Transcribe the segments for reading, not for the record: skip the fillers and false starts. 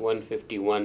151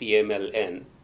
PMLN,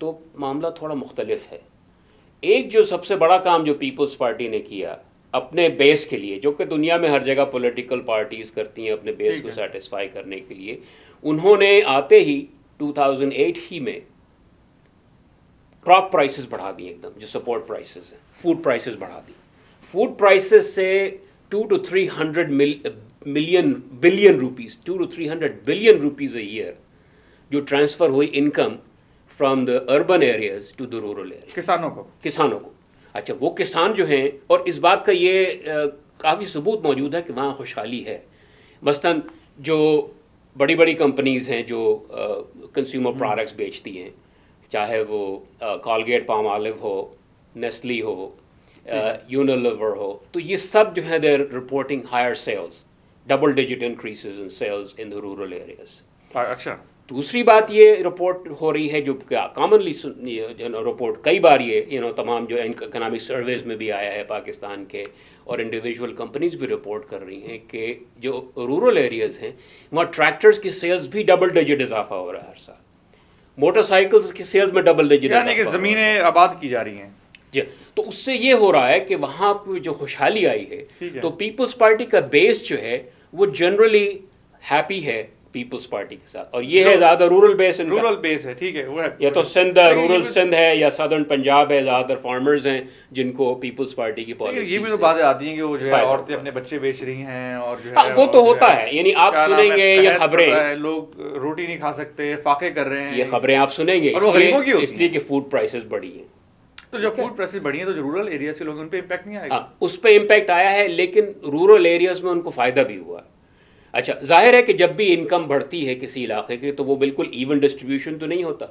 تو معاملہ تھوڑا مختلف ہے. ایک جو سب سے بڑا کام جو پیپلز پارٹی نے کیا اپنے بیس کے لیے، جو کہ دنیا میں ہر جگہ پولیٹیکل پارٹیز کرتی ہیں اپنے بیس کو سیٹسفائی کرنے کے لیے، انہوں نے آتے ہی 2008 ہی میں کراپ پرائسز بڑھا دی ایک دم، جو سپورٹ پرائسز ہیں، فوڈ پرائسز بڑھا دی. فوڈ پرائسز سے 2 to 300 billion rupees 2 to 300 billion rupees a year جو ٹرانسفر ہوئی income from the urban areas to the rural areas کسانوں کو. اچھا، وہ کسان جو ہیں، اور اس بات کا یہ کافی ثبوت موجود ہے کہ وہاں خوشحالی ہے. مثلاً جو بڑی بڑی کمپنیز ہیں جو کنزیومر پروڈکٹس بیچتی ہیں، چاہے وہ کالگیٹ پام آلیو ہو، نیسلی ہو، یونیلیور ہو، تو یہ سب جو ہیں they are reporting higher sales, double digit increases in sales in the rural areas. اچھا، دوسری بات یہ رپورٹ ہو رہی ہے جو کامنلی رپورٹ کئی بار یہ تمام جو اکنامک سرویز میں بھی آیا ہے پاکستان کے، اور انڈیویجول کمپنیز بھی رپورٹ کر رہی ہیں کہ جو رورل ایریاز ہیں وہاں ٹریکٹرز کی سیلز بھی ڈبل ڈیجٹ اضافہ ہو رہا ہے ہر سال، موٹر سائیکلز کی سیلز میں ڈبل ڈیجٹ، یعنی کہ زمینیں آباد کی جا رہی ہیں. جی، تو اس سے یہ ہو رہا ہے کہ وہاں پہ جو خوشحالی آئی ہے، تو پیپلز پارٹی کا بیس جو ہے وہ جنرلی ہیپی ہے پیپلز پارٹی کے ساتھ، اور یہ ہے زیادہ رورل بیس ہے. ٹھیک ہے، یا تو رورل سندھ ہے یا سدرن پنجاب ہے، زیادہ تر فارمرز ہیں جن کو پیپلز پارٹی کی پالیسی. یہ بھی تو باتیں آتی ہیں کہ وہ جو ہے عورتیں اپنے بچے بیچ رہی ہیں، اور جو ہے وہ تو ہوتا ہے، یعنی آپ سنیں گے یہ خبریں، لوگ روٹی نہیں کھا سکتے، فاقے کر رہے ہیں، یہ خبریں آپ سنیں گے اس لیے کہ فوڈ پرائسز بڑھی ہیں. تو جب فوڈ پرائسز بڑھی ہیں تو جو رورل ایریاز کے لوگ ان پہ امپیکٹ نہیں آئے گا؟ اس پہ امپیکٹ آیا ہے، لیکن رورل ایریاز میں ان کو فائدہ بھی ہوا. اچھا، ظاہر ہے کہ جب بھی انکم بڑھتی ہے کسی علاقے کی تو وہ بالکل ایون ڈسٹریبیوشن تو نہیں ہوتا.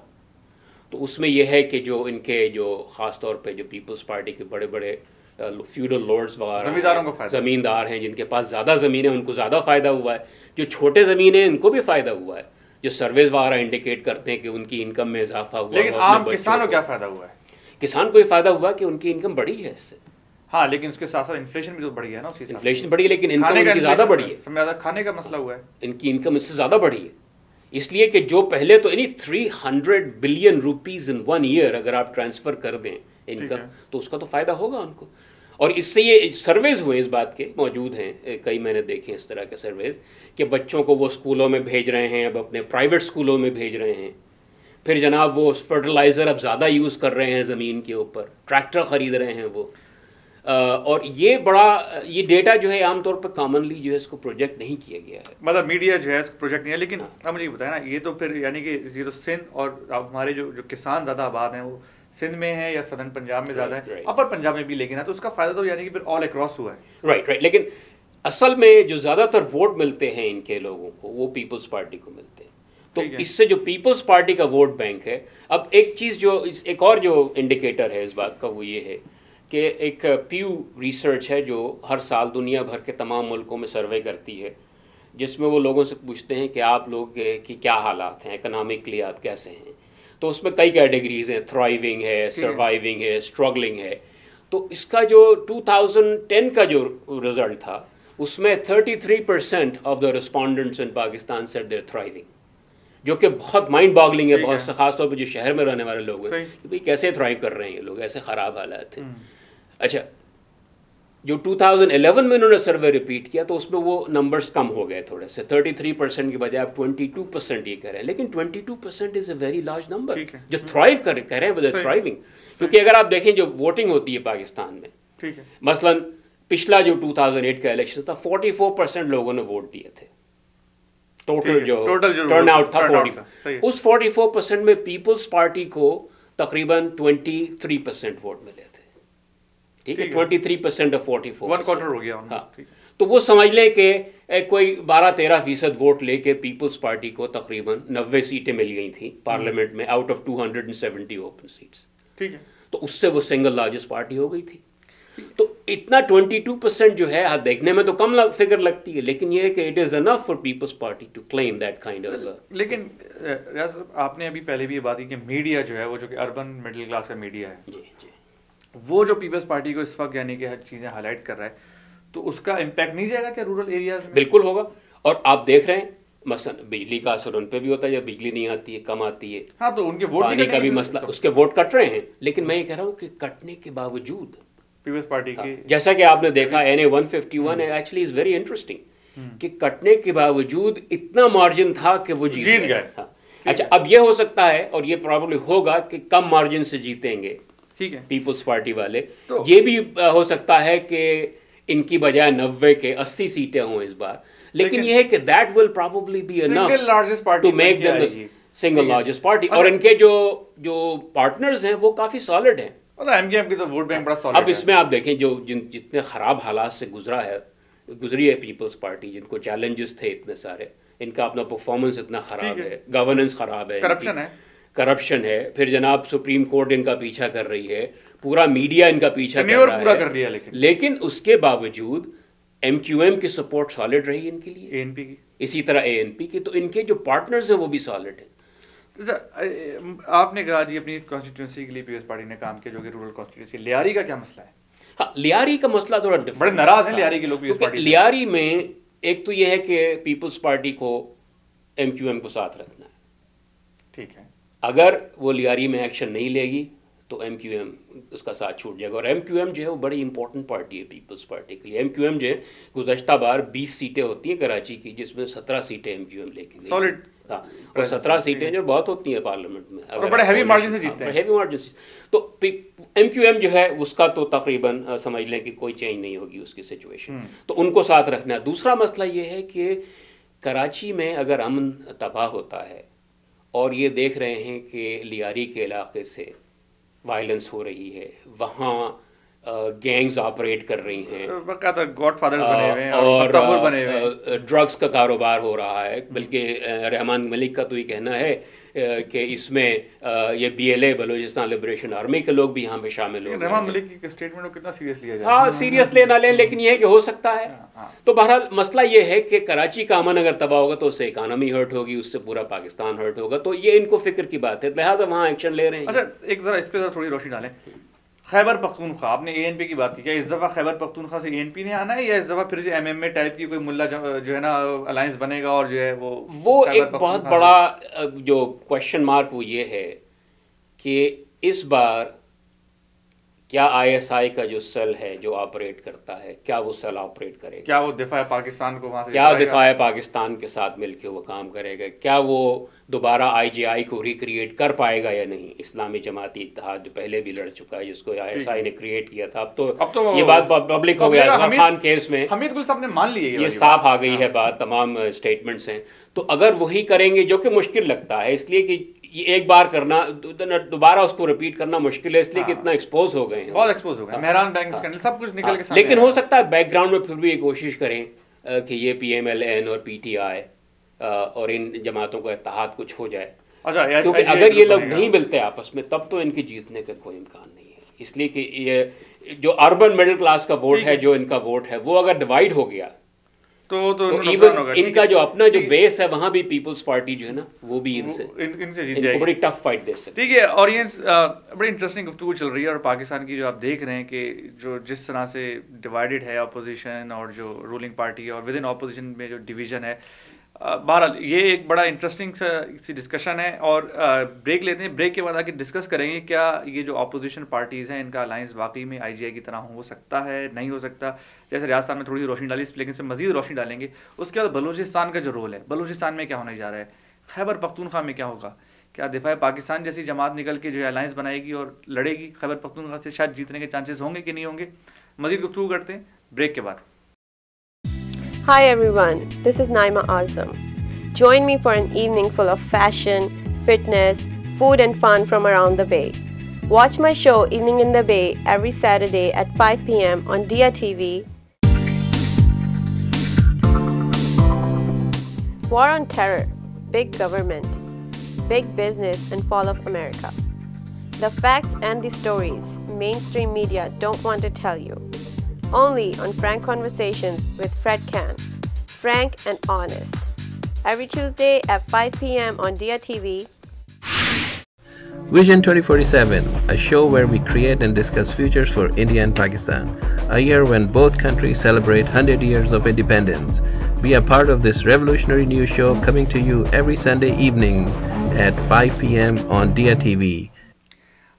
تو اس میں یہ ہے کہ جو ان کے جو خاص طور پہ جو پیپلز پارٹی کے بڑے بڑے فیوڈل لارڈز وغیرہ زمیندار ہیں جن کے پاس زیادہ زمینیں، ان کو زیادہ فائدہ ہوا ہے. جو چھوٹے زمینیں ان کو بھی فائدہ ہوا ہے، جو سرویز وغیرہ انڈیکیٹ کرتے ہیں کہ ان کی انکم میں اضافہ ہوا. لیکن عام کسانوں کو کیا فائدہ ہوا ہے؟ کسان کو یہ فائدہ ہوا کہ ان کی انکم بڑھی ہے اس سے. ہاں، لیکن اس کے ساتھ ساتھ انفلیشن بھی تو بڑھی ہے نا. انفلیشن بڑھی ہے لیکن انکم ان کی زیادہ بڑھی ہے. زیادہ کھانے کا مسئلہ ہوا ہے، ان کی انکم اس سے زیادہ بڑھی ہے. اس لیے کہ جو پہلے تو 300 بلین روپیز ان 1 ایئر اگر آپ ٹرانسفر کر دیں انکم، تو اس کا تو فائدہ ہوگا ان کو. اور اس سے یہ سرویز ہوئے اس بات کے موجود ہیں، کئی میں نے دیکھے اس طرح کے سرویز کہ بچوں کو وہ اسکولوں میں بھیج رہے ہیں، اب اپنے پرائیویٹ اسکولوں میں بھیج رہے ہیں. پھر جناب وہ فرٹیلائزر اب زیادہ یوز کر رہے ہیں زمین کے اوپر، ٹریکٹر خرید رہے ہیں وہ. اور یہ ڈیٹا جو ہے عام طور پہ کامنلی جو ہے اس کو پروجیکٹ نہیں کیا گیا ہے، مطلب میڈیا جو ہے اس کو پروجیکٹ نہیں ہے. لیکن اب مجھے بتایا نا، یہ تو پھر یعنی کہ یہ تو سندھ اور ہمارے جو کسان زیادہ آباد ہیں وہ سندھ میں ہیں یا سدرن پنجاب میں زیادہ ہے، اپر پنجاب میں بھی، لیکن تو اس کا فائدہ تو یعنی کہ پھر آل اکراس ہوا ہے. رائٹ. لیکن اصل میں جو زیادہ تر ووٹ ملتے ہیں ان کے لوگوں کو وہ پیپلز پارٹی کو ملتے ہیں. تو اس سے جو پیپلز پارٹی کا ووٹ بینک ہے، اب ایک چیز جو ایک اور جو انڈیکیٹر ہے اس بات کا وہ یہ ہے کہ ایک پیو ریسرچ ہے جو ہر سال دنیا بھر کے تمام ملکوں میں سروے کرتی ہے، جس میں وہ لوگوں سے پوچھتے ہیں کہ آپ لوگ کی کیا حالات ہیں، اکنامکلی آپ کیسے ہیں. تو اس میں کئی کیٹیگریز ہیں، تھرائیونگ ہے، سروائیونگ ہے، اسٹرگلنگ ہے. تو اس کا جو 2010 کا جو رزلٹ تھا اس میں 33% of the respondents in Pakistan said there thriving, جو کہ بہت مائنڈ باگلنگ ہے بہت سے، خاص طور پہ جو شہر میں رہنے والے لوگ ہیں کہ بھئی کیسے تھرائیو کر رہے ہیں یہ لوگ، ایسے خراب حالات ہیں. اچھا، جو 2011 میں انہوں نے سروے ریپیٹ کیا تو اس میں وہ نمبرز کم ہو گئے تھوڑے سے، 33% کی بجائے آپ 22% یہ کہہ رہے ہیں. لیکن 22% از اے ویری لارج نمبر جو تھرائیو کہہ رہے ہیں ود تھرائیونگ. کیونکہ اگر آپ دیکھیں جو ووٹنگ ہوتی ہے پاکستان میں، مثلا پچھلا جو 2008 کا الیکشن تھا 44% لوگوں نے ووٹ دیے تھے. ٹوٹل جو ٹرن آؤٹ تھا 40، اس 44% میں پیپلز پارٹی کو تقریباً 23% ووٹ ملے تھے. ٹھیک ہے، 23% آف 44، 1/4 ہو گیا. ہاں، تو وہ سمجھ لیں کہ کوئی 12-13% ووٹ لے کے پیپلز پارٹی کو تقریباً 90 سیٹیں مل گئی تھیں پارلیمنٹ میں آؤٹ آف 270 اوپن سیٹس. ٹھیک ہے، تو اس سے وہ سنگل لارجسٹ پارٹی ہو گئی تھی. تو اتنا 22% جو ہے دیکھنے میں تو کم فگر لگتی ہے، لیکن یہ ہے کہ it is enough for Peoples Party to claim that kind of. لیکن ریاض صاحب آپ نے ابھی پہلے بھی یہ بات کی کہ میڈیا جو ہے وہ جو کہ اربن مڈل کلاس کا میڈیا ہے، جی جی، وہ جو پیپلز پارٹی کو اس وقت یعنی کہ ہر چیزیں ہائی لائٹ کر رہا ہے، تو اس کا امپیکٹ نہیں جائے گا کہ رورل ایریاز میں؟ بالکل ہوگا. اور آپ دیکھ رہے ہیں مثلا بجلی کا اثر ان پہ بھی ہوتا ہے جب بجلی نہیں آتی ہے، کم آتی ہے. ہاں تو ان کے ووٹ پانی کا بھی مسئلہ، اس کے ووٹ کٹ رہے ہیں. لیکن میں یہ کہہ رہا ہوں کہ کٹنے کے باوجود پیپلز پارٹی کی، جیسا کہ آپ نے دیکھا NA-151 actually is very interesting کہ کٹنے کے باوجود اتنا مارجن تھا کہ وہ جیت گئے. اچھا اب یہ ہو سکتا ہے اور یہ پرابلی ہوگا کہ کم مارجن سے جیتیں گے ٹھیک ہے پیپلز پارٹی والے. یہ بھی ہو سکتا ہے کہ ان کی بجائے 90 کے 80 سیٹیں ہوں اس بار. لیکن یہ ہے کہ that will probably be enough to make them the single largest party. اور ان کے جو پارٹنرز ہیں وہ کافی سالڈ ہیں. MKM کی تو ووٹ بینک بڑا سالڈ ہے. اب اس میں آپ دیکھیں جو جتنے خراب حالات سے گزری ہے پیپلز پارٹی، جن کو چیلنجز تھے اتنے سارے، ان کا اپنا پرفارمنس اتنا خراب ہے، گورننس خراب ہے، کرپشن ہے، پھر جناب سپریم کورٹ ان کا پیچھا کر رہی ہے، پورا میڈیا ان کا پیچھا کر رہا ہے. لیکن اس کے باوجود MQM کی سپورٹ سالڈ رہی ان کے لیے، ANP کی، اسی طرح ANP کی. تو ان کے جو پارٹنرز ہیں وہ بھی سالڈ ہیں. آپ نے کہا جی اپنی کانسٹیٹیوئنسی کے لیے پیپلز پارٹی نے کام کیا جو کہ رورل کانسٹیٹیوئنسی. لیاری کا کیا مسئلہ ہے؟ ہاں لیاری کا مسئلہ تھوڑا بڑے ناراض ہیں لیاری کے لوگ پیپلز پارٹی. لیاری میں ایک تو یہ ہے کہ پیپلز پارٹی کو MQM کو ساتھ رکھنا ہے. ٹھیک ہے، اگر وہ لیاری میں ایکشن نہیں لے گی تو MQM اس کا ساتھ چھوٹ جائے گا. اور MQM جو ہے وہ بڑی امپورٹنٹ پارٹی ہے پیپلز پارٹی کے لیے. MQM جو ہے گزشتہ بار 20 سیٹیں ہوتی ہیں کراچی کی، جس میں 17 سیٹیں MQM لے کے گئی. سالڈ. ہاں اور 17 سیٹیں جو بہت ہوتی ہیں پارلیمنٹ میں، اور بڑے ہیوی مارجن سے جیتتے ہیں. ہیوی مارجن سے. تو MQM جو ہے اس کا تو تقریباً سمجھ لیں کہ کوئی چینج نہیں ہوگی اس کی سچویشن. تو ان کو ساتھ رکھنا ہے. دوسرا مسئلہ یہ ہے کہ کراچی میں اگر امن تباہ ہوتا ہے اور یہ دیکھ رہے ہیں کہ لیاری کے علاقے سے وائلنس ہو رہی ہے، وہاں گینگز آپریٹ کر رہی ہیں اور ڈرگس کا کاروبار ہو رہا ہے. بلکہ رحمان ملک کا تو یہ کہنا ہے کہ اس میں یہ BLA بلوچستان لبریشن آرمی کے لوگ بھی یہاں پہ شامل ہو گئے. رحمان ملک کی اسٹیٹمنٹ کو کتنا سیریس لیا جائے؟ ہاں سیریس لینا لیں، لیکن یہ ہے کہ ہو سکتا ہے. تو بہرحال مسئلہ یہ ہے کہ کراچی کا امن اگر تباہ ہوگا تو اس سے اکانومی ہرٹ ہوگی، اس سے پورا پاکستان ہرٹ ہوگا. تو یہ ان کو فکر کی بات ہے، لہٰذا وہاں ایکشن لے رہے ہیں. اچھا ایک ذرا اس پہ تھوڑی روشنی ڈالیں. خیبر پختونخوا، آپ نے ANP کی بات کی، کیا اس دفعہ خیبر پختونخوا سے ANP نے آنا ہے یا اس دفعہ پھر جو MMA ٹائپ کی کوئی ملا جو ہے نا الائنس بنے گا اور جو ہے وہ ایک بہت بڑا جو کوشچن مارک وہ یہ ہے کہ اس بار کیا ISI کا جو سیل ہے جو آپریٹ کرتا ہے، کیا وہ سیل آپریٹ کرے گا؟ کیا وہ دفاع پاکستان کو وہاں سے، کیا دفاع پاکستان کے ساتھ مل کے وہ کام کرے گا؟ کیا وہ دوبارہ IGI کو ریکریٹ کر پائے گا یا نہیں؟ اسلامی جماعتی اتحاد جو پہلے بھی لڑ چکا ہے، جس کو ISI نے کریٹ کیا تھا، اب تو یہ بات پبلک ہو گیا. عثمان خان کیس میں حمید گل صاحب نے مان لی ہے، یہ صاف آ گئی ہے بات، تمام اسٹیٹمنٹس ہیں. تو اگر وہی کریں گے، جو کہ مشکل لگتا ہے اس لیے کہ یہ ایک بار کرنا دوبارہ اس کو ریپیٹ کرنا مشکل ہے، اس لیے کہ اتنا ایکسپوز ہو گئے ہیں، بہت ایکسپوز ہو گئے، مہران بینک اسکینڈل سب کچھ نکل کے. لیکن ہو سکتا ہے بیک گراؤنڈ میں پھر بھی یہ کوشش کریں کہ یہ PMLN اور PTI اور ان جماعتوں کا اتحاد کچھ ہو جائے. کیونکہ اگر یہ لوگ نہیں ملتے آپس میں تب تو ان کے جیتنے کا کوئی امکان نہیں ہے. اس لیے کہ یہ جو اربن مڈل کلاس کا ووٹ ہے، جو ان کا ووٹ ہے، وہ اگر ڈیوائڈ ہو گیا تو ایون ان کا جو اپنا جو بیس ہے وہاں بھی پیپلز پارٹی جو ہے نا وہ بھی ان سے جیت جائے گی. بڑی ٹف فائٹ دے سکتے. ٹھیک ہے آڈینس، بڑی انٹرسٹنگ گفتگو چل رہی ہے اور پاکستان کی جو آپ دیکھ رہے ہیں کہ جو جس طرح سے ڈیوائیڈڈ ہے اپوزیشن اور جو رولنگ پارٹی ہے اور ود ان اپوزیشن میں جو ڈویژن ہے. بہرحال یہ ایک بڑا انٹرسٹنگ سی ڈسکشن ہے اور بریک لیتے ہیں. بریک کے بعد آ کے ڈسکس کریں گے کیا یہ جو اپوزیشن پارٹیز ہیں ان کا الائنس واقعی میں IGI کی طرح ہو سکتا ہے، نہیں ہو سکتا. جیسے ریاض صاحب نے تھوڑی سی روشنی ڈالی، لیکن سے مزید روشنی ڈالیں گے. اس کے بعد بلوچستان کا جو رول ہے، بلوچستان میں کیا ہونے جا رہا ہے، خیبر پختونخوا میں کیا ہوگا، کیا دفاع پاکستان جیسی جماعت نکل کے جو ہے الائنس بنائے گی اور لڑے گی خیبر پختونخوا سے، شاید جیتنے کے چانسز ہوں گے کہ نہیں ہوں گے. مزید گفتگو کرتے ہیں بریک کے بعد. Hi everyone, this is Naima Azam. Join me for an evening full of fashion, fitness, food and fun from around the Bay. Watch my show Evening in the Bay every Saturday at 5 p.m. on Dia TV. War on Terror, Big Government, Big Business and Fall of America. The facts and the stories mainstream media don't want to tell you. Only on Frank Conversations with Fred Can. Frank and honest. Every Tuesday at 5 p.m. on Dia TV. Vision 2047, a show where we create and discuss futures for India and Pakistan. A year when both countries celebrate 100 years of independence. Be a part of this revolutionary news show coming to you every Sunday evening at 5 p.m. on DITV.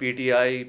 PTI,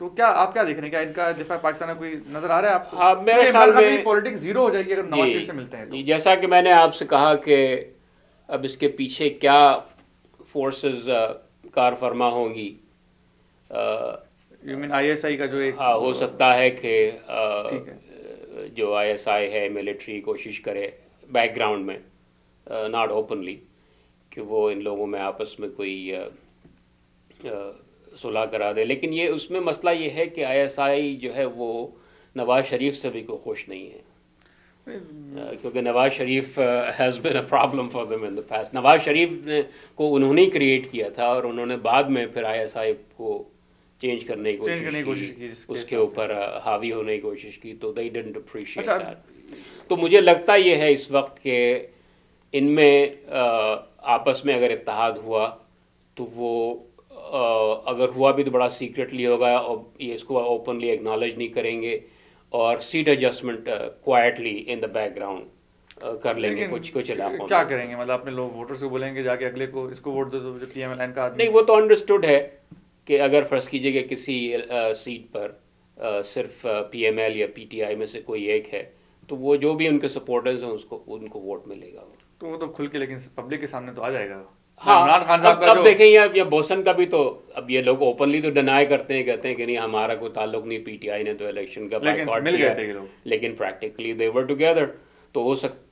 تو کیا آپ کیا دیکھ رہے ہیں, کیا ان کا دفاع پاکستان میں کوئی نظر آ رہا ہے آپ کو؟ آپ میرے خیال میں پولیٹکس زیرو ہو جائے گی اگر نواز شریف سے ملتے ہیں تو. جیسا کہ میں نے آپ سے کہا کہ اب اس کے پیچھے کیا فورسز کار فرما ہوں گی, you mean I S I کا جو ایک ہو سکتا ہے کہ جو آئی ایس آئی ہے ملٹری کوشش کرے بیک گراؤنڈ میں, ناٹ اوپنلی, کہ وہ ان لوگوں میں آپس میں کوئی صلح کرا دے. لیکن یہ اس میں مسئلہ یہ ہے کہ آئی ایس آئی جو ہے وہ نواز شریف سے بھی کوئی خوش نہیں ہے, کیونکہ Nawaz Sharif has been a problem for them in the past. Nawaz Sharif کو انہوں نے کریٹ کیا تھا اور انہوں نے بعد میں پھر آئی ایس آئی کو چینج کرنے کی کوشش کی, اس کے اوپر حاوی ہونے کی کوشش کی, تو they didn't appreciate that. تو مجھے لگتا یہ ہے اس وقت کہ ان میں آپس میں اگر اتحاد ہوا تو وہ اگر ہوا بھی تو بڑا سیکرٹلی ہوگا, اور یہ اس کو اوپنلی ایکنالج نہیں کریں گے, اور seat adjustment quietly in the background کر لیں گے کچھ علاقوں میں. کیا کریں گے, مطلب اپنے لوگ ووٹرز کو بولیں گے جا کے اگلے کو اس کو ووٹ دے دو جو پی ایم ایل این کا آدمی. نہیں, وہ تو انڈرسٹوڈ ہے کہ اگر فرض کیجئے کہ کسی سیٹ پر صرف پی ایم ایل یا پی ٹی آئی میں سے کوئی ایک ہے تو وہ جو بھی ان کے سپورٹرز ہیں ان کو ووٹ ملے گا. تو وہ تو کھل کے لیکن پبلک کے سامنے تو آ جائے گا. ہاں, عمران خان صاحب کا اب دیکھیں یہ بوسن کا بھی تو اب یہ لوگ اوپنلی تو ڈینائی کرتے ہیں, کہتے ہیں کہ نہیں ہمارا کوئی تعلق نہیں, پی ٹی آئی نے تو الیکشن کا بائیکاٹ کیا, لیکن پریکٹیکلی دے ور ٹوگیدر.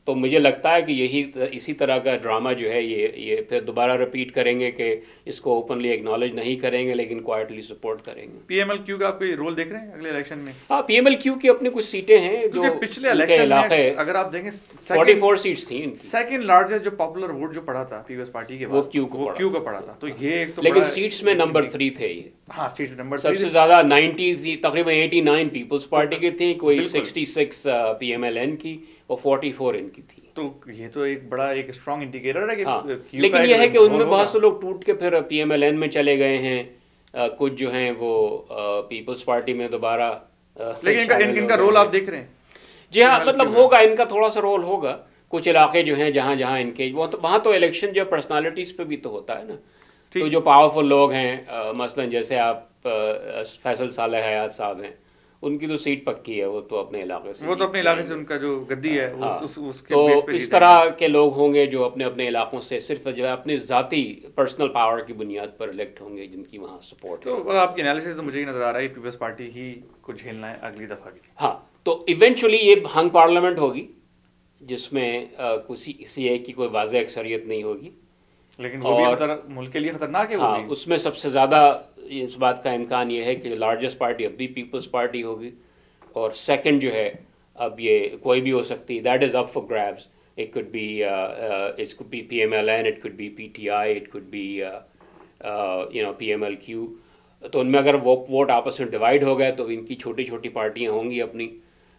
تو مجھے لگتا ہے کہ اسی طرح کا ڈرامہ جو ہے یہ پھر دوبارہ رپیٹ کریں گے کہ اس کو اوپنلی ایکنالج نہیں کریں گے لیکن کوائٹلی سپورٹ کریں گے. پی ایم ایل کیو کا آپ کوئی رول دیکھ رہے ہیں اگلے الیکشن میں؟ ہاں, پی ایم ایل کیو کی اپنی کچھ سیٹیں ہیں جو پچھلے الیکشن میں اگر آپ دیکھیں 44 سیٹس تھیں, سیکنڈ لارجسٹ جو پاپولر ووٹ جو پڑا تھا پیپلز پارٹی کے, وہ کیو کا پڑا تھا. تو یہ ایک تو لیکن سیٹس میں نمبر 3 تھے یہ. ہاں, سیٹ نمبر سب سے زیادہ 90 تھی, تقریباً 89 پیپلس پارٹی کی تھیں, کوئی 66 پی ایم ایل این کی اور 44 ان کی تھی. تو یہ تو ایک بڑا ایک اسٹرانگ انڈیکیٹر ہے کہ لیکن یہ ہے کہ ان میں بہت سے لوگ ٹوٹ کے پھر پی ایم ایل این میں چلے گئے ہیں, کچھ جو ہیں وہ پیپلس پارٹی میں دوبارہ. لیکن ان کا رول آپ دیکھ رہے ہیں؟ جی ہاں, مطلب ہوگا, ان کا تھوڑا سا رول ہوگا. کچھ علاقے جو ہیں جہاں ان کے وہاں تو الیکشن جو پرسنالٹیز پہ بھی تو ہوتا ہے نا. تو جو پاورفل لوگ ہیں مثلا جیسے آپ فیصل صالح حیات صاحب ہیں, ان کی تو سیٹ پکی ہے, وہ تو اپنے علاقے سے ان کا جو گدی ہے تو اس طرح کے لوگ ہوں گے جو اپنے علاقوں سے صرف جو ہے اپنے ذاتی پرسنل پاور کی بنیاد پر الیکٹ ہوں گے, جن کی وہاں سپورٹ ہے. تو آپ کی انالیسس تو مجھے ہی نظر آ رہا ہے پیپلز پارٹی ہی کو جھیلنا ہے اگلی دفعہ بھی. ہاں, تو ایونچولی یہ ہنگ پارلیمنٹ ہوگی جس میں کسی ایک کی کوئی واضح اکثریت نہیں ہوگی, لیکن وہ بھی ملک کے لیے خطرناک ہے. ہاں, اس میں سب سے زیادہ اس بات کا امکان یہ ہے کہ لارجسٹ پارٹی اب بھی پیپلز پارٹی ہوگی, اور سیکنڈ جو ہے اب یہ کوئی بھی ہو سکتی, that is up for grabs. It could be P M L N, it could be P T I, it could be P M L Q. تو ان میں اگر ووٹ آپس میں ڈیوائڈ ہو گئے تو ان کی چھوٹی چھوٹی پارٹیاں ہوں گی اپنی.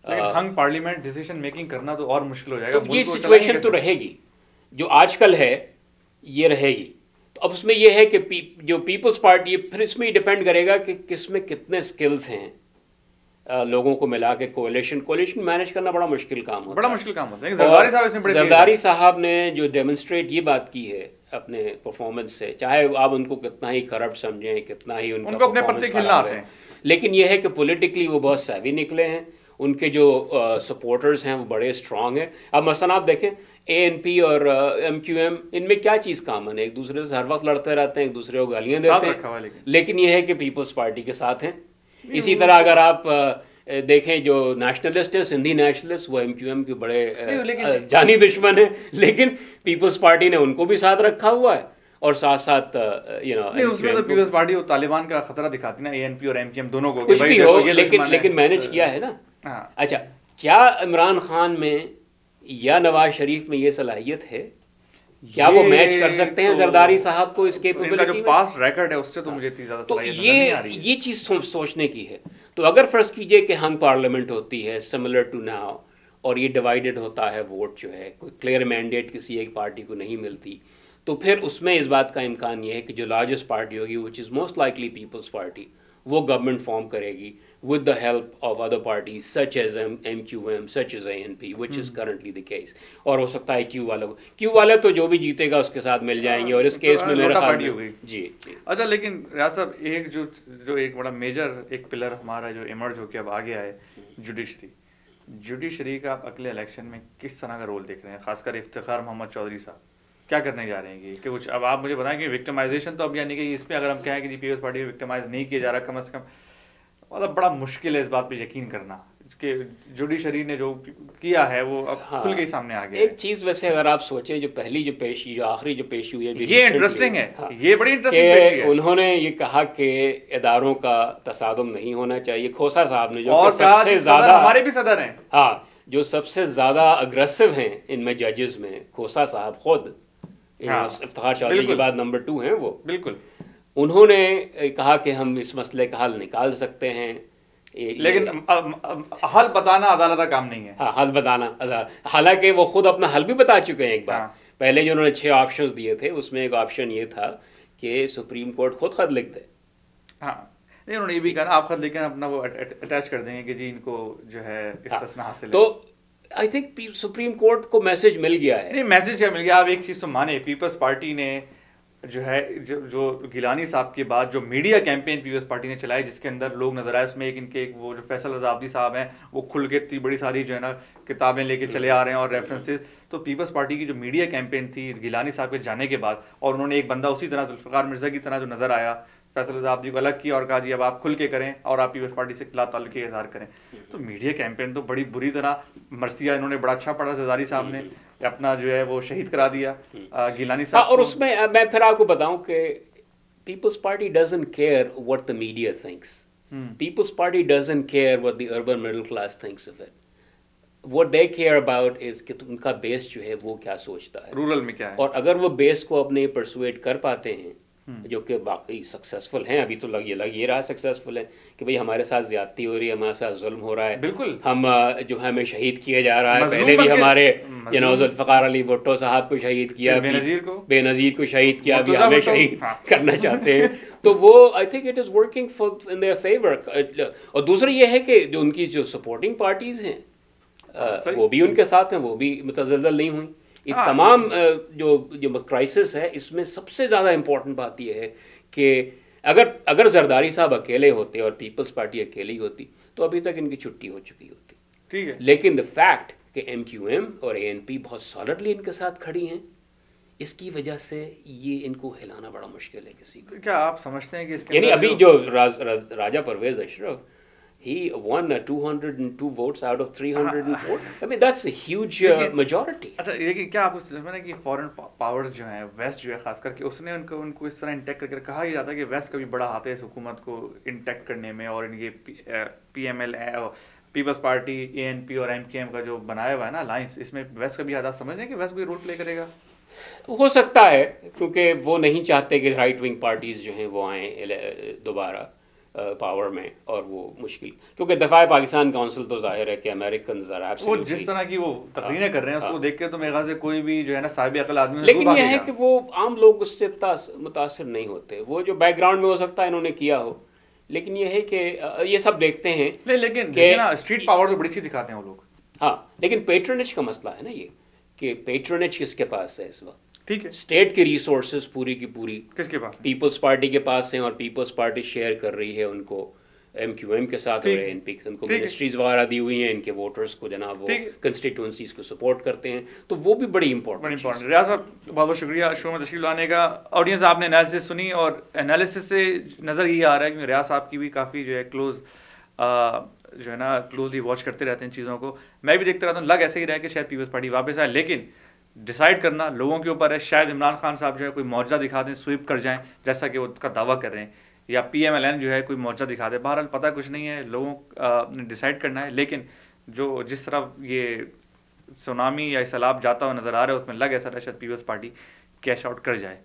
ہنگ پارلیمنٹ ڈیسیژن میکنگ کرنا تو اور مشکل ہو جائے گا. تو یہ سچویشن تو رہے گی جو آج کل ہے, یہ رہے گی. تو اب اس میں یہ ہے کہ جو پیپلز پارٹی ہے, پھر اس میں یہ ڈیپینڈ کرے گا کہ کس میں کتنے سکلز ہیں لوگوں کو ملا کے. کولیشن مینیج کرنا بڑا مشکل کام ہوتا ہے. زرداری صاحب نے جو ڈیمونسٹریٹ یہ بات کی ہے اپنے پرفارمنس سے, چاہے آپ ان کو کتنا ہی کرپٹ سمجھیں, کتنا ہی ان کو اپنے پتے کھلنا ہے, لیکن یہ ہے کہ پولیٹیکلی وہ بہت سیوی نکلے ہیں. ان کے جو سپورٹرز ہیں وہ بڑے اسٹرانگ ہیں. اب مثلا آپ دیکھیں اے این پی اور ایم کیو ایم, ان میں کیا چیز کامن ہے؟ ایک دوسرے سے ہر وقت لڑتے رہتے ہیں, ایک دوسرے کو گالیاں دیتے ہیں, لیکن یہ ہے کہ پیپلز پارٹی کے ساتھ ہیں. اسی طرح اگر آپ دیکھیں جو نیشنلسٹ ہیں, سندھی نیشنلسٹ, وہ ایم کیو ایم کے بڑے جانی دشمن ہیں, لیکن پیپلز پارٹی نے ان کو بھی ساتھ رکھا ہوا ہے. اور ساتھ ساتھ پیپلز پارٹی اور طالبان کا خطرہ دکھاتی نا, اے این پی اور ایم کیو ایم دونوں کو, کچھ بھی ہو, لیکن مینج کیا ہے نا. اچھا, کیا عمران خان میں یا نواز شریف میں یہ صلاحیت ہے؟ کیا وہ میچ کر سکتے ہیں زرداری صاحب کو اس کیپیبلٹی میں؟ پاس ریکارڈ ہے اس سے تو مجھے اتنی زیادہ صلاحیت نہیں آ رہی ہے. یہ چیز سوچنے کی ہے. تو اگر فرض کیجئے کہ ہنگ پارلیمنٹ ہوتی ہے سملر ٹو ناؤ, اور یہ ڈیوائیڈڈ ہوتا ہے ووٹ جو ہے, کوئی کلیئر مینڈیٹ کسی ایک پارٹی کو نہیں ملتی, تو پھر اس میں اس بات کا امکان یہ ہے کہ جو لارجسٹ پارٹی ہوگی which is most likely Peoples Party, وہ گورنمنٹ فارم کرے گی with the help of other parties such as MQM, such as ANP, which is currently the case. اور ہو سکتا ہے کیو والا تو جو بھی جیتے گا اس کے ساتھ مل جائیں گے، اور اس کیس میں میرے خیال میں جی اچھا. لیکن ریاض صاحب ایک جو ایک بڑا میجر ایک پلر ہمارا جو ایمرج ہو کے اب آگے آئے جوڈیشری کا آپ اگلے الیکشن میں کس طرح کا رول دیکھ رہے ہیں، خاص کر افتخار محمد چودھری صاحب کیا کرنے جا رہے ہیں کہ کچھ اب آپ مجھے بتائیں کہ وکٹمائزیشن تو اب یعنی کہ اس پہ اگر ہم کہیں کہ پیپلز پارٹی کو وکٹمائز نہیں کیا جا رہا، کم از کم مطلب بڑا مشکل ہے اس بات پہ یقین کرنا کہ جوڈیشری نے جو کیا ہے وہ اب کھل کے سامنے آ گیا. ایک چیز ویسے اگر آپ سوچیں جو پہلی جو پیشی جو آخری جو پیشی ہوئی ہے یہ انٹرسٹنگ ہے، یہ بڑی انٹرسٹنگ پیشی ہے. انہوں نے یہ کہا کہ اداروں کا تصادم نہیں ہونا چاہیے. کھوسا صاحب نے جو سب سے زیادہ ہمارے بھی صدر ہیں ہاں جو سب سے زیادہ اگریسو ہیں ان میں ججز میں کھوسا صاحب خود افتخار چودھری کے بعد نمبر 2 ہیں وہ. بالکل انہوں نے کہا کہ ہم اس مسئلے کا حل نکال سکتے ہیں، لیکن حل بتانا عدالت کا کام نہیں ہے. ہاں حل بتانا، حالانکہ وہ خود اپنا حل بھی بتا چکے ہیں ایک بار. پہلے جو انہوں نے 6 آپشنز دیے تھے اس میں ایک آپشن یہ تھا کہ سپریم کورٹ خود خط لکھ دے. ہاں نہیں انہوں نے یہ بھی کہا آپ خط لکھ کر اپنا وہ اٹیچ کر دیں گے کہ جی ان کو جو ہے استثناء حاصل ہے. تو آئی تھنک سپریم کورٹ کو میسج مل گیا ہے. نہیں میسج کیا مل گیا؟ آپ ایک چیز تو مانے پیپلز پارٹی نے جو ہے جو گیلانی صاحب کے بعد جو میڈیا کیمپین پیپلز پارٹی نے چلائی جس کے اندر لوگ نظر آئے، اس میں ان کے وہ جو فیصل رضا عابدی صاحب ہیں وہ کھل کے اتنی بڑی ساری جو ہے نا کتابیں لے کے چلے آ رہے ہیں اور ریفرنسز. تو پیپلز پارٹی کی جو میڈیا کیمپین تھی گیلانی صاحب کے جانے کے بعد، اور انہوں نے ایک بندہ اسی طرح ذوالفقار مرزا کی طرح جو نظر آیا فیصل رضا عابدی کو الگ کیا اور کہا جی اب آپ کھل کے کریں اور آپ پیپلز پارٹی سے خلاف تعلق کا اظہار کریں. تو میڈیا کیمپین تو بڑی بری طرح مرثیہ انہوں نے بڑا اچھا پڑھا زرداری صاحب نے اپنا جو ہے وہ شہید کرا دیا گیلانی صاحب. اور اس میں میں پھر آپ کو بتاؤں کہ Peoples Party doesn't care what the media thinks. People's Party doesn't care what the urban middle class thinks of it. What they care about is کہ ان کا بیس جو ہے وہ کیا سوچتا ہے رورل میں کیا ہے. اور اگر وہ بیس کو اپنے پرسویٹ کر پاتے ہیں جو کہ باقی سکسیسفل ہیں، ابھی تو لگ یہ رہا سکسیسفل ہے کہ بھئی ہمارے ساتھ زیادتی ہو رہی ہے، ہمارے ساتھ ظلم ہو رہا ہے، بالکل ہم جو ہمیں شہید کیا جا رہا ہے. پہلے بھی ہمارے ذوالفقار علی بھٹو صاحب کو شہید کیا، بے نظیر کو شہید کیا، ابھی ہمیں شہید کرنا چاہتے ہیں. تو وہ I think it is working for in their favour. اور دوسرا یہ ہے کہ جو ان کی جو سپورٹنگ پارٹیز ہیں وہ بھی ان کے ساتھ ہیں، وہ بھی متزلزل نہیں ہوئیں. یہ تمام جو کرائسس ہے اس میں سب سے زیادہ امپورٹنٹ بات یہ ہے کہ اگر زرداری صاحب اکیلے ہوتے اور پیپلز پارٹی اکیلی ہوتی تو ابھی تک ان کی چھٹی ہو چکی ہوتی. ٹھیک ہے. لیکن دا فیکٹ کہ MQM اور ANP بہت سالڈلی ان کے ساتھ کھڑی ہیں، اس کی وجہ سے یہ ان کو ہلانا بڑا مشکل ہے کسی کو. کیا آپ سمجھتے ہیں کہ یعنی ابھی جو راجہ پرویز اشرف he won 202 votes out of 304. I mean that's a huge majority. اچھا لیکن کیا آپ کو سمجھ میں کہ فورن پاورز جو ہیں ویسٹ جو ہے خاص کر کے اس نے ان کو اس طرح انٹیکٹ کر کے کہا ہی جاتا ہے کہ ویسٹ کا بھی بڑا ہاتھ ہے اس حکومت کو انٹیکٹ کرنے میں، اور ان کے PML پیپلز پارٹی ANP اور MKM کا جو بنایا ہوا ہے نا الائنس، اس میں ویسٹ کا بھی ہاتھ. سمجھ ہیں کہ ویسٹ کوئی رول پلے کرے گا؟ ہو سکتا ہے کیونکہ وہ نہیں چاہتے کہ رائٹ ونگ پارٹیز جو ہیں وہ آئیں دوبارہ پاور میں، اور وہ مشکل کیونکہ دفاع پاکستان کونسل تو ظاہر ہے کہ امریکنز وہ جس طرح کی وہ تقریریں کر رہے ہیں اس کو دیکھ کے تو میرے خیال سے کوئی بھی جو ہے نا صاحب عقل آدمی. لیکن یہ ہے کہ وہ عام لوگ اس سے متاثر نہیں ہوتے. وہ جو بیک گراؤنڈ میں ہو سکتا ہے انہوں نے کیا ہو، لیکن یہ ہے کہ یہ سب دیکھتے ہیں. لیکن اسٹریٹ پاور تو بڑی چیز دکھاتے ہیں وہ لوگ. ہاں لیکن پیٹرنیج کا مسئلہ ہے نا یہ کہ پیٹرنیج کس کے پاس ہے اس وقت. ٹھیک ہے. اسٹیٹ کے ریسورسز پوری کی پوری کس کے پاس؟ پیپلز پارٹی کے پاس ہیں، اور پیپلز پارٹی شیئر کر رہی ہے ان کو MQM کے ساتھ اور ANP ان کو منسٹریز وغیرہ دی ہوئی ہیں، ان کے ووٹرز کو جناب وہ کنسٹیٹوئنسیز کو سپورٹ کرتے ہیں. تو وہ بھی بڑی امپورٹنٹ. ریاض صاحب بہت بہت شکریہ شو میں تشریف لانے کا. آڈینس آپ نے انالیسس سنی اور انالیسس سے نظر یہ آ رہا ہے کہ ریاض صاحب کی بھی کافی جو ہے کلوز جو ہے نا کلوزلی واچ کرتے رہتے ہیں چیزوں کو. میں بھی دیکھتا رہتا ہوں، لگ ایسے ہی رہا کہ شاید پیپلز پارٹی واپس آئے، لیکن ڈیسائیڈ کرنا لوگوں کے اوپر ہے. شاید عمران خان صاحب جو ہے کوئی معجزہ دکھا دیں، سویپ کر جائیں جیسا کہ وہ اس کا دعویٰ کر رہے ہیں، یا PMLN جو ہے کوئی معجزہ دکھا دے. بہرحال پتہ کچھ نہیں ہے، لوگوں نے ڈیسائیڈ کرنا ہے. لیکن جس طرح یہ سونامی یا سیلاب جاتا ہوا نظر آ رہا ہے اس میں لگ ایسا رہا شاید پیپلز پارٹی کیش آؤٹ کر جائے.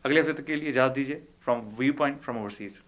اگلے ہفتے تک کے لیے اجازت دیجیے. From view point from overseas.